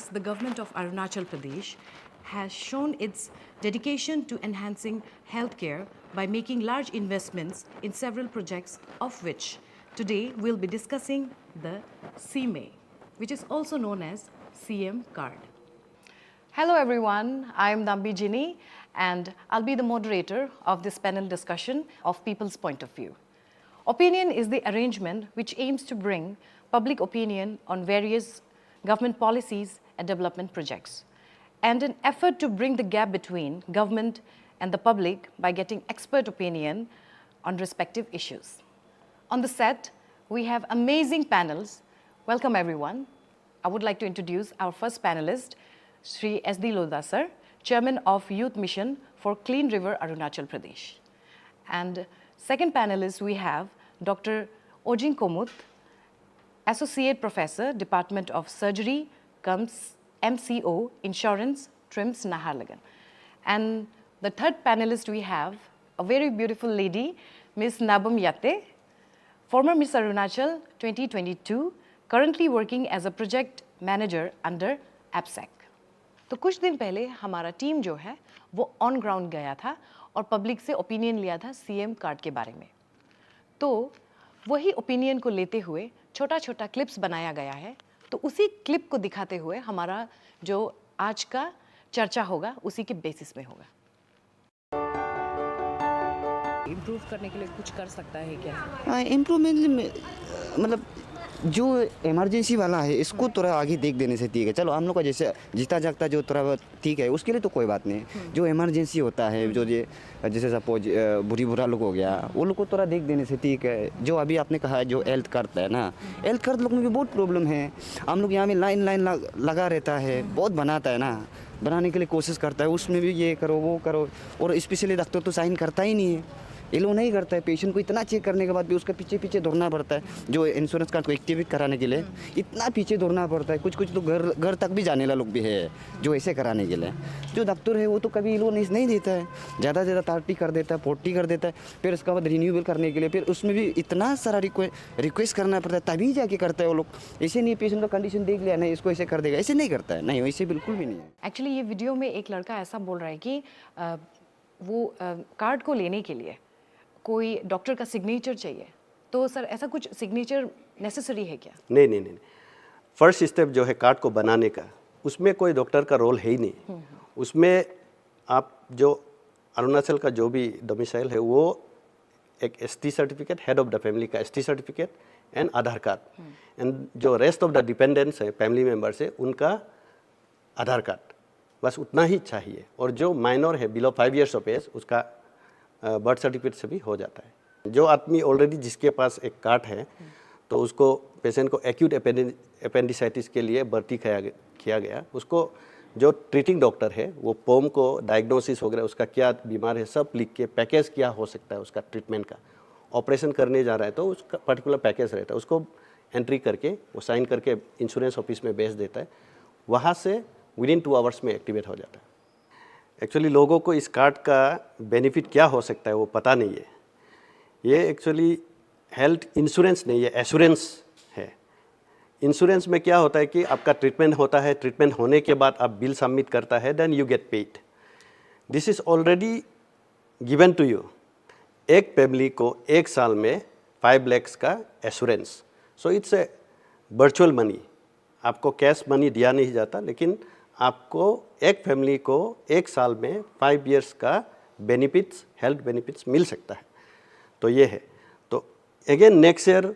years, the government of Arunachal Pradesh has shown its dedication to enhancing healthcare by making large investments in several projects, of which today we'll be discussing the CMA, which is also known as CM card. Hello everyone, I'm Dambi Jini and I'll be the moderator of this panel discussion of People's Point of View. Opinion is the arrangement which aims to bring public opinion on various government policies and development projects, and an effort to bring the gap between government and the public by getting expert opinion on respective issues. On the set, we have amazing panels. Welcome everyone. I would like to introduce our first panelist, Sri S.D. Lodha sir, Chairman of Youth Mission for Clean River, Arunachal Pradesh. And second panelist, we have Dr. Ojing Komuth, Associate Professor, Department of Surgery, MCO, Insurance, TRIMS, Naharlagan. And the third panelist, we have a very beautiful lady, Ms. Nabam Yate, former Miss Arunachal 2022, currently working as a project manager under APSEC. तो कुछ दिन पहले हमारा team जो है वो on ground गया था और पब्लिक से ओपिनियन लिया था सीएम कार्ड के बारे में। तो वही ओपिनियन को लेते हुए छोटा छोटा क्लिप्स बनाया गया है, तो उसी क्लिप को दिखाते हुए हमारा जो आज का चर्चा होगा उसी के बेसिस में होगा। इम्प्रूव करने के लिए कुछ कर सकता है क्या? इम्प्रूवमेंट मतलब जो इमरजेंसी वाला है इसको थोड़ा आगे देख देने से ठीक है। चलो हम लोग का जैसे जीता जागता जो थोड़ा ठीक है, उसके लिए तो कोई बात नहीं। जो इमरजेंसी होता है जो जैसे सपोज बुरा लोग हो गया, वो लोग को थोड़ा देख देने से ठीक है। जो अभी आपने कहा जो हेल्थ कार्ड है ना, हेल्थ कार्ड लोग में भी बहुत प्रॉब्लम है। हम लोग यहाँ में लाइन लगा रहता है, बहुत बनाता है ना, बनाने के लिए कोशिश करता है, उसमें भी ये करो वो करो, और स्पेशली डॉक्टर तो साइन करता ही नहीं है। ये लोग नहीं करता है। पेशेंट को इतना चेक करने के बाद भी उसका पीछे दौड़ना पड़ता है। जो इंश्योरेंस कार्ड को एक्टिवेट कराने के लिए इतना पीछे दौड़ना पड़ता है। कुछ तो घर तक भी जाने वाला लोग भी है जो ऐसे कराने के लिए। जो डॉक्टर है वो तो कभी लोग नहीं देता है, ज़्यादा 30 कर देता है, 40 कर देता है। फिर उसके बाद रिन्यूअल करने के लिए फिर उसमें भी इतना सारा रिक्वेस्ट करना पड़ता है, तभी जाके करता है वो लोग। ऐसे नहीं पेशेंट का कंडीशन देख लिया नहीं इसको ऐसे कर देगा, ऐसे नहीं करता है। नहीं, वैसे बिल्कुल भी नहीं है। एक्चुअली ये वीडियो में एक लड़का ऐसा बोल रहा है कि वो कार्ड को लेने के लिए कोई डॉक्टर का सिग्नेचर चाहिए, तो सर ऐसा कुछ सिग्नेचर नेसेसरी है क्या? नहीं। फर्स्ट स्टेप जो है कार्ड को बनाने का, उसमें कोई डॉक्टर का रोल है ही नहीं। उसमें आप जो अरुणाचल का जो भी डोमिसाइल है वो एक ST certificate, head of the family का ST certificate and Aadhaar card, and जो रेस्ट ऑफ द डिपेंडेंट्स है फैमिली मेम्बर्स है उनका आधार कार्ड, बस उतना ही चाहिए। और जो माइनर है बिलो 5 years ऑफ एज उसका बर्थ सर्टिफिकेट से भी हो जाता है। जो आदमी ऑलरेडी जिसके पास एक कार्ड है तो उसको पेशेंट को एक्यूट अपेंडिसाइटिस के लिए भर्ती किया गया, उसको जो ट्रीटिंग डॉक्टर है वो पोम को डायग्नोसिस वगैरह उसका क्या बीमार है सब लिख के पैकेज क्या हो सकता है उसका ट्रीटमेंट का, ऑपरेशन करने जा रहा है तो उसका पर्टिकुलर पैकेज रहता है, उसको एंट्री करके वो साइन करके इंश्योरेंस ऑफिस में भेज देता है। वहाँ से विदिन 2 hours में एक्टिवेट हो जाता है। एक्चुअली लोगों को इस कार्ड का बेनिफिट क्या हो सकता है वो पता नहीं है। ये एक्चुअली हेल्थ इंश्योरेंस नहीं है, एश्योरेंस है। इंश्योरेंस में क्या होता है कि आपका ट्रीटमेंट होता है, ट्रीटमेंट होने के बाद आप बिल सबमिट करता है, then you get paid. This is already given to you. एक फैमिली को 1 साल में 5 lakhs का assurance, so it's a virtual money. आपको कैश मनी दिया नहीं जाता, लेकिन आपको एक फैमिली को 1 साल में 5 years का बेनिफिट्स, हेल्थ बेनिफिट्स मिल सकता है। तो ये है। तो अगेन नेक्स्ट ईयर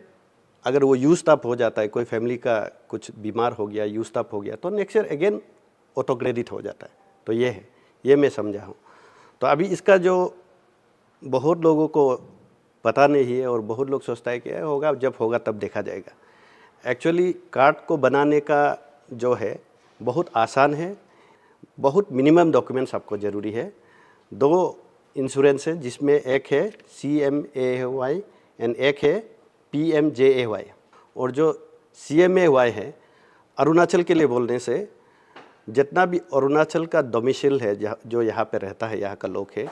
अगर वो यूज्ड अप हो जाता है, कोई फैमिली का कुछ बीमार हो गया, यूज्ड अप हो गया, तो next year again auto credit हो जाता है। तो ये है, ये मैं समझा हूँ। तो अभी इसका जो बहुत लोगों को पता नहीं है और बहुत लोग सोचता है कि होगा, जब होगा तब देखा जाएगा। एक्चुअली कार्ड को बनाने का जो है बहुत आसान है। बहुत मिनिमम डॉक्यूमेंट्स आपको ज़रूरी है। 2 इंश्योरेंस है जिसमें एक है CMAY एंड एक है PMJAY। और जो CMAY है अरुणाचल के लिए बोलने से जितना भी अरुणाचल का डोमिसाइल है जो यहाँ पे रहता है, यहाँ का लोग है,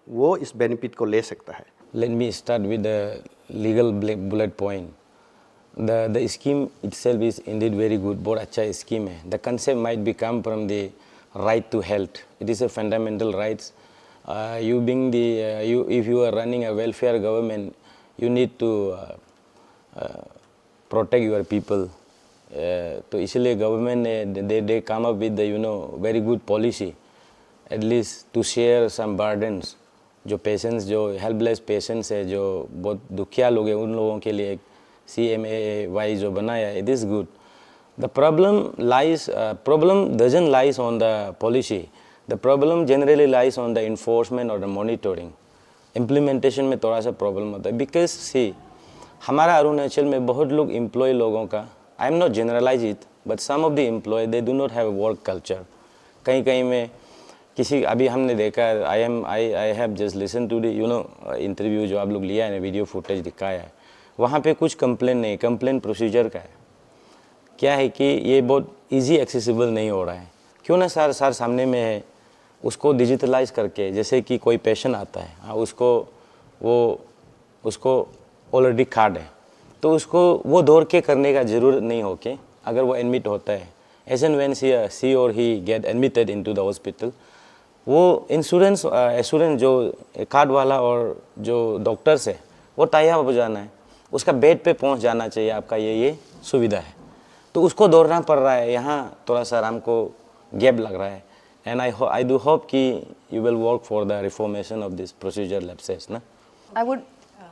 वो इस बेनिफिट को ले सकता है। Let me start with the legal bullet point. the scheme itself is indeed very good. बहुत अच्छा scheme है. The concept might become from the right to health. It is a fundamental rights. You being the if you are running a welfare government, you need to protect your people. तो इसलिए government ने they come up with the very good policy, at least to share some burdens. जो patients जो helpless patients है जो बहुत दुखिया लोग हैं उन लोगों के लिए CMAY जो बनाया है, it is good. The problem doesn't lies on the policy. The problem generally lies on the enforcement or the monitoring. Implementation में थोड़ा सा प्रॉब्लम होता है. Because see, हमारा अरुणाचल में बहुत लोग एम्प्लॉय लोगों का, I am not generalize it, but some of the employee they do not have a work culture. कहीं कहीं में किसी अभी हमने देखा I have just listened to the interview जो आप लोग लिया है, वीडियो फुटेज दिखाया है, वहाँ पे कुछ कंप्लेन नहीं, कंप्लेन प्रोसीजर का है. क्या है कि ये बहुत इजी एक्सेसिबल नहीं हो रहा है. क्यों ना सर सामने में है, उसको डिजिटलाइज करके, जैसे कि कोई पेशेंट आता है, उसको ऑलरेडी कार्ड है, तो उसको वो दौड़ के करने का ज़रूरत नहीं हो के, अगर वो एडमिट होता है, as and when she or he get admitted into the hospital, वो इंश्योरेंस जो कार्ड वाला और जो डॉक्टर्स है वो टाई अप हो जाना है, उसका बेड पे पहुंच जाना चाहिए आपका, ये सुविधा है. तो उसको दौड़ना पड़ रहा है. यहाँ थोड़ा सा हमको गैप लग रहा है. एंड आई डू होप कि you will work for the reformation of this procedure lapses ना.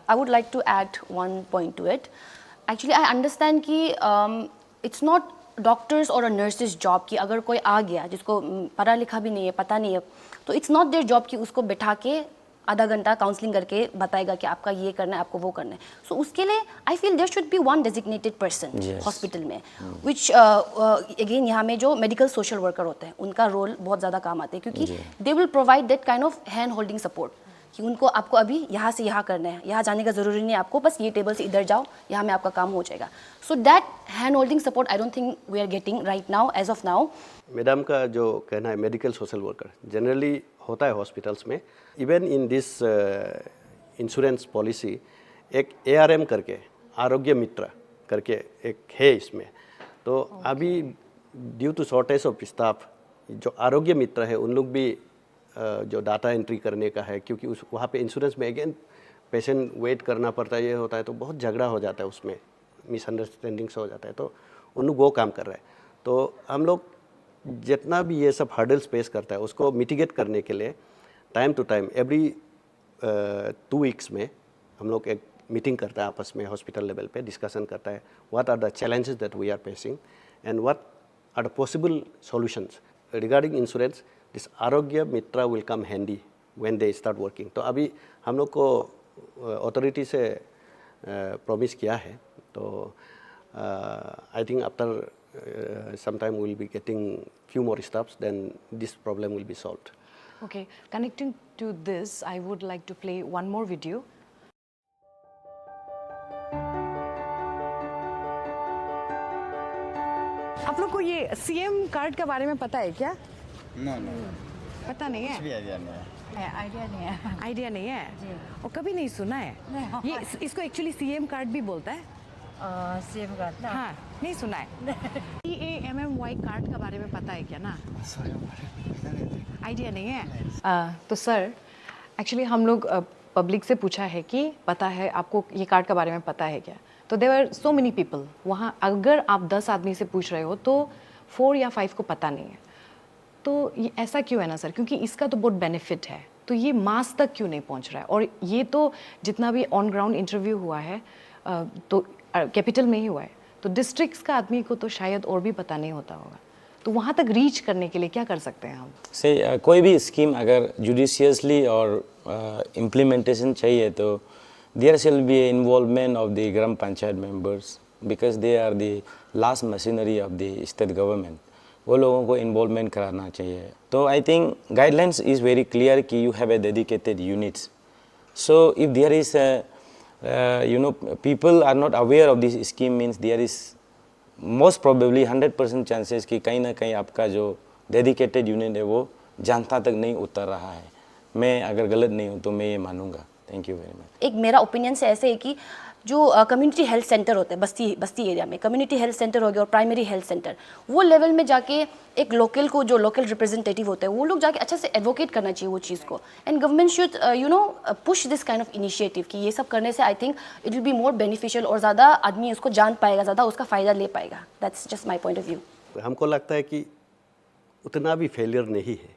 I would like to add one point to it. Actually, I understand कि it's not doctors or a nurse's job कि अगर कोई आ गया जिसको पढ़ा लिखा भी नहीं है, पता नहीं है, तो it's not their job कि उसको बैठा के आधा घंटा काउंसलिंग करके बताएगा कि आपका ये करना है, आपको वो करना है. So उसके लिए I feel there should be one designated person hospital में, which again यहाँ में जो मेडिकल सोशल वर्कर होते हैं उनका रोल बहुत ज़्यादा काम आते हैं, क्योंकि they will provide that kind of hand holding support कि उनको आपको अभी यहाँ से यहाँ करना है, यहाँ जाने का ज़रूरी नहीं है आपको, बस ये टेबल से इधर जाओ, यहाँ में आपका काम हो जाएगा. So that hand holding support I don't think we are getting right now as of now. Madam का जो कहना है मेडिकल सोशल वर्कर जनरली होता है हॉस्पिटल्स में. Even in this insurance policy एक ARM करके, आरोग्य मित्र करके एक है इसमें. तो अभी due to shortage of staff जो आरोग्य मित्र है उन लोग भी जो डाटा एंट्री करने का है, क्योंकि उस वहाँ पे इंश्योरेंस में अगेन पेशेंट वेट करना पड़ता है, ये होता है, तो बहुत झगड़ा हो जाता है, उसमें मिसअंडरस्टैंडिंग्स हो जाता है. तो उन लोग वो काम कर रहे हैं. तो हम लोग जितना भी ये सब हर्डल्स फेस करता है उसको मिटिगेट करने के लिए time to time every 2 weeks में हम लोग एक मीटिंग करता है आपस में, हॉस्पिटल लेवल पे डिस्कशन करता है what are the challenges that we are facing and what are the possible solutions regarding insurance. This Arogya Mitra will come handy when they start working. तो अभी हम लोग को अथॉरिटी से प्रॉमिस किया है. तो I think after some time we'll be getting few more steps, then this problem will be solved. Okay, connecting to this, I would like to play one more video. आप लोग को ये CM card के बारे में पता है क्या? No. पता नहीं है? भी आइडिया नहीं है. आइडिया नहीं है. आइडिया नहीं है? जी. और कभी नहीं सुना है? नहीं. ये इसको एक्चुअली CM कार्ड भी बोलता है. सेम कार्ड ना. हाँ, नहीं सुना है. CAMMY कार्ड के बारे में पता है क्या ना? आइडिया नहीं है? तो सर, एक्चुअली हम लोग पब्लिक से पूछा है कि पता है आपको ये कार्ड के बारे में पता है क्या? तो there are so many people वहाँ, अगर आप 10 आदमी से पूछ रहे हो तो 4 या 5 को पता नहीं है. तो ये ऐसा क्यों है ना सर? क्योंकि इसका तो बहुत बेनिफिट है, तो ये मास तक क्यों नहीं पहुँच रहा है? और ये तो जितना भी ऑन ग्राउंड इंटरव्यू हुआ है तो कैपिटल में ही हुआ है, तो डिस्ट्रिक्ट्स का आदमी को तो शायद और भी पता नहीं होता होगा. तो वहाँ तक रीच करने के लिए क्या कर सकते हैं हम? से कोई भी स्कीम अगर जुडिशियसली और इम्प्लीमेंटेशन चाहिए तो there shall be involvement of the gram panchayat members, because they are the last machinery of the state government. वो लोगों को इन्वॉल्वमेंट कराना चाहिए. तो I think guidelines is very clear कि you have a dedicated units. So if there is people are not aware of this scheme, means there is most probably 100% chances कि कहीं ना कहीं आपका जो dedicated unit है वो जनता तक नहीं उतर रहा है. मैं अगर गलत नहीं हूँ तो मैं ये मानूंगा. Thank you very much. एक मेरा ओपिनियन से ऐसे है कि जो कम्युनिटी हेल्थ सेंटर होते हैं बस्ती एरिया में, कम्युनिटी हेल्थ सेंटर हो गया और प्राइमरी हेल्थ सेंटर, वो लेवल में जाके एक लोकल को, जो लोकल रिप्रेजेंटेटिव होते हैं, वो लोग जाके अच्छे से एडवोकेट करना चाहिए वो चीज़ को. And government should push this kind of initiative कि ये सब करने से I think it will be more beneficial और ज़्यादा आदमी उसको जान पाएगा, ज़्यादा उसका फ़ायदा ले पाएगा. That's just my point of view. हमको लगता है कि उतना भी फेलियर नहीं है.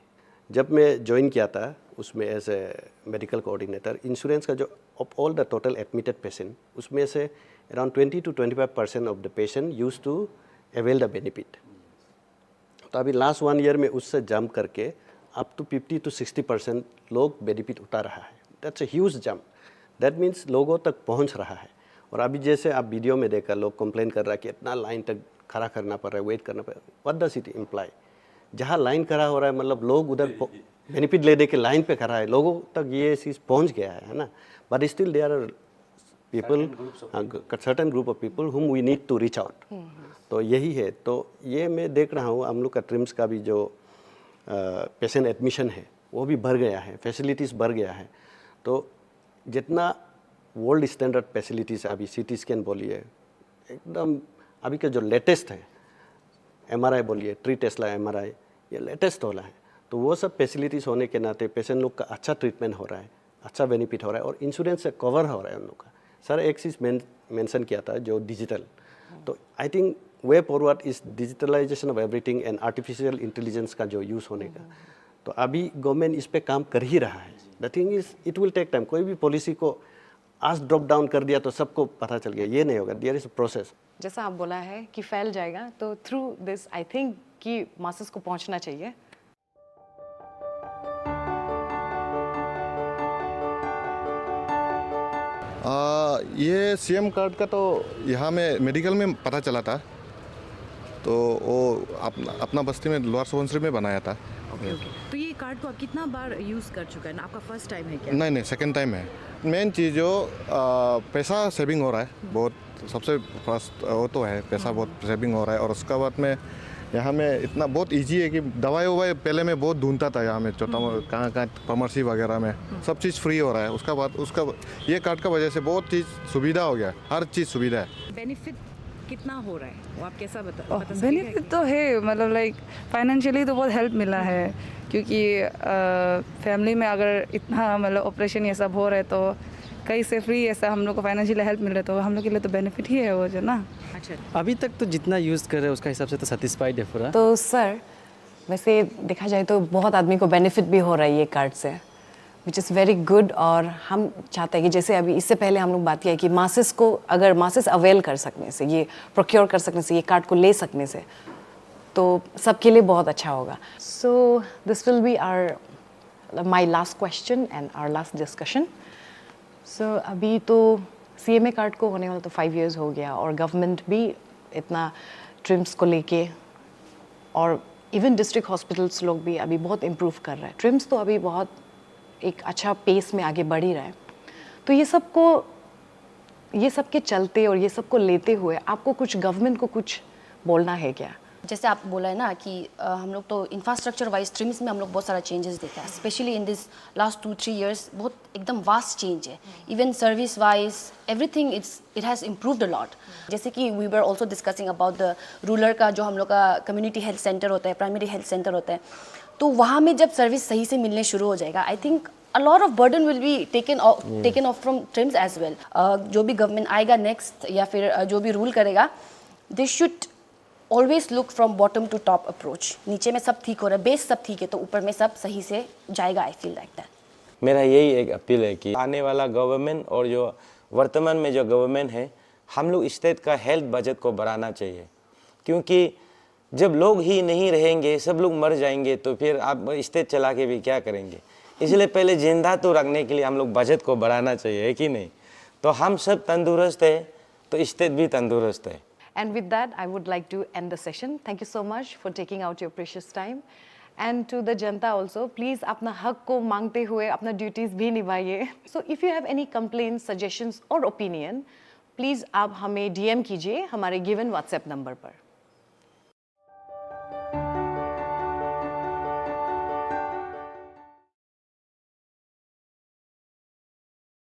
जब मैं ज्वाइन किया था उसमें as a medical coordinator, insurance का जो of all the total admitted patient, उसमें से around 20 to 25% of the patient use to avail the benefit. तो अभी लास्ट 1 ईयर में उससे जंप करके अप टू 50 to 60% लोग बेनिफिट उठा रहा है. That's a huge jump. That means लोगों तक पहुंच रहा है. और अभी जैसे आप वीडियो में देखकर लोग कंप्लेन कर रहा है कि इतना लाइन तक खड़ा करना पड़ रहा है, वेट करना पड़ रहा है. What does it imply? जहाँ लाइन खड़ा हो रहा है मतलब लोग उधर बेनिफिट ले दे के लाइन पे खड़ा है, लोगों तक ये चीज़ पहुँच गया है ना. But still there are people, certain group of people whom we need to reach out. तो यही है. तो ये मैं देख रहा हूँ हम लोग का ट्रिम्स का भी जो पेशेंट एडमिशन है वो भी बढ़ गया है, फैसिलिटीज़ बढ़ गया है. तो जितना वर्ल्ड स्टैंडर्ड फैसिलिटीज़ अभी CT स्कैन बोलिए, एकदम अभी का जो लेटेस्ट है, MRI बोलिए, ट्री टेस्ला MRI, ये लेटेस्ट हो रहा है. तो वो सब फैसिलिटीज़ होने के नाते पेशेंट लोग का अच्छा ट्रीटमेंट हो रहा है, अच्छा बेनिफिट हो रहा है और इंश्योरेंस से कवर हो रहा है उन लोग का. सर एक चीज़ मेंशन किया था जो डिजिटल, तो I think way forward is digitalisation of everything and artificial intelligence का जो यूज़ होने का. तो अभी गवर्नमेंट इस पे काम कर ही रहा है. The thing is it will take time. कोई भी पॉलिसी को आज ड्रॉप डाउन कर दिया तो सबको पता चल गया, ये नहीं होगा. There is a process. जैसा आप बोला है कि फैल जाएगा, तो थ्रू दिस आई थिंक कि मासेस को पहुंचना चाहिए. ये CM कार्ड का तो यहाँ में मेडिकल में पता चला था, तो वो अपना बस्ती में लोअर सुबनसिरी में बनाया था. ओके. तो ये कार्ड को आप कितना बार यूज़ कर चुका है ना? आपका फर्स्ट टाइम है क्या? नहीं, सेकंड टाइम है. मेन चीज़ जो पैसा सेविंग हो रहा है बहुत, सबसे फर्स्ट वो तो है, पैसा बहुत सेविंग हो रहा है. और उसका बाद में यहाँ में इतना बहुत इजी है कि दवाई ववाई पहले मैं बहुत ढूंढता था यहाँ में, छोटा कहाँ फार्मेसी वगैरह में सब चीज़ फ्री हो रहा है. उसका बाद ये कार्ड का वजह से बहुत चीज़ सुविधा हो गया, हर चीज़ सुविधा है. बेनिफिट कितना हो रहा है वो आप कैसा बता सकते हैं? बेनिफिट तो है, मतलब लाइक फाइनेंशियली तो बहुत हेल्प मिला है, क्योंकि फैमिली में अगर इतना मतलब ऑपरेशन ये सब हो रहा है तो कहीं से फ्री ऐसा हम लोग को फाइनेंशियल हेल्प मिल रहा है, तो हम लोग के लिए तो बेनिफिट ही है वो जो ना. अच्छा. अभी तक तो जितना यूज़ कर रहे हैं उसका हिसाब से तो सेटिस्फाइड है पूरा. तो सर वैसे देखा जाए तो बहुत आदमी को बेनिफिट भी हो रहा है ये कार्ड से, विच इज़ वेरी गुड. और हम चाहते हैं कि जैसे अभी इससे पहले हम लोग बात किया कि मासेस को, अगर मासेस अवेल कर सकने से, ये प्रोक्योर कर सकने से, ये कार्ड को ले सकने से, तो सबके लिए बहुत अच्छा होगा. So this will be my last question and our last discussion. So अभी तो CMA कार्ड को होने वाला तो 5 years हो गया, और गवर्नमेंट भी इतना ट्रिम्स को लेके, और इवन डिस्ट्रिक्ट हॉस्पिटल्स लोग भी अभी बहुत इम्प्रूव कर रहे हैं. ट्रिम्स तो अभी बहुत एक अच्छा पेस में आगे बढ़ ही रहा है. तो ये सब के चलते और ये सब को लेते हुए आपको कुछ गवर्नमेंट को कुछ बोलना है क्या? जैसे आप बोला है ना कि हम लोग तो इंफ्रास्ट्रक्चर वाइज ट्रिम्स में हम लोग बहुत सारा चेंजेस देखा है, specially in this last 2-3 years. बहुत एकदम वास्ट चेंज है. Even service wise everything it has improved a lot. जैसे कि we were also discussing about the rural का जो हम लोग का कम्युनिटी हेल्थ सेंटर होता है, प्राइमरी हेल्थ सेंटर होता है, तो वहाँ में जब सर्विस सही से मिलने शुरू हो जाएगा, I think a lot of burden will be taken off from trims as well. जो भी गवर्नमेंट आएगा नेक्स्ट या फिर जो भी रूल करेगा, they should always look from bottom to top approach. नीचे में सब ठीक हो रहा है, बेस सब ठीक है, तो ऊपर में सब सही से जाएगा. I feel like that. मेरा यही एक अपील है कि आने वाला गवर्नमेंट और जो वर्तमान में जो गवर्नमेंट है, हम लोग स्टेट का हेल्थ बजट को बढ़ाना चाहिए. क्योंकि जब लोग ही नहीं रहेंगे, सब लोग मर जाएंगे, तो फिर आप स्टेट चला के भी क्या करेंगे. इसलिए पहले जिंदा तो रखने के लिए हम लोग बजट को बढ़ाना चाहिए, है कि नहीं. तो हम सब तंदुरुस्त है तो स्टेट भी तंदुरुस्त है. And with that, I would like to end the session. Thank you so much for taking out your precious time. And to the Janata also, please अपना हक को मांगते हुए अपना duties भी निभाइए. So if you have any complaints, suggestions or opinion, please आप हमें DM कीजिए हमारे given WhatsApp number पर.